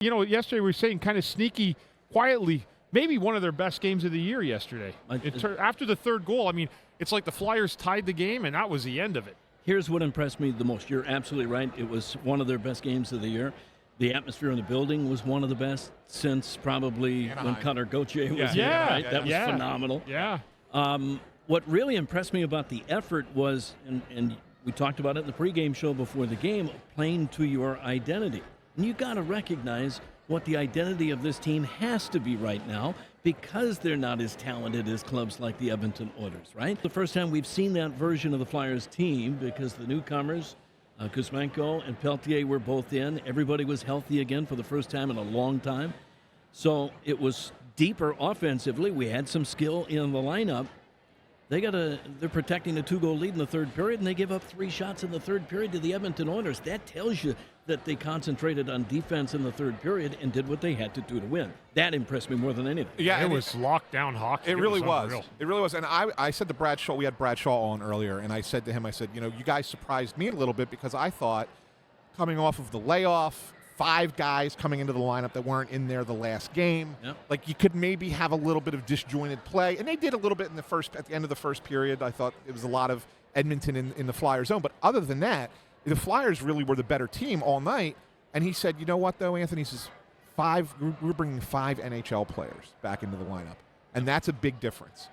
You know, yesterday we were saying kind of sneaky, quietly, maybe one of their best games of the year yesterday. After the third goal, I mean, it's like the Flyers tied the game, and that was the end of it. Here's what impressed me the most. You're absolutely right. It was one of their best games of the year. The atmosphere in the building was one of the best since probably when Connor Gauthier was here, right? That was phenomenal. Yeah. What really impressed me about the effort was, and we talked about it in the pregame show before the game, playing to your identity. And you got to recognize what the identity of this team has to be right now because they're not as talented as clubs like the Edmonton Oilers, right? The first time we've seen that version of the Flyers team because the newcomers, Kuzmenko and Peltier, were both in. Everybody was healthy again for the first time in a long time. So it was deeper offensively. We had some skill in the lineup. They're protecting a 2-goal lead in the third period, and they give up 3 shots in the third period to the Edmonton Oilers. That tells you that they concentrated on defense in the third period and did what they had to do to win. That impressed me more than anything. Yeah, it was lockdown hockey. It really was. It really was. And I said to Brad Shaw, we had Brad Shaw on earlier, and I said to him, you know, you guys surprised me a little bit because I thought coming off of the layoff, 5 guys coming into the lineup that weren't in there the last game. Yep. Like you could maybe have a little bit of disjointed play, and they did a little bit at the end of the first period. I thought it was a lot of Edmonton in the Flyers zone, but other than that, the Flyers really were the better team all night. And he said, you know what though, Anthony? He says, we're bringing 5 NHL players back into the lineup, and that's a big difference.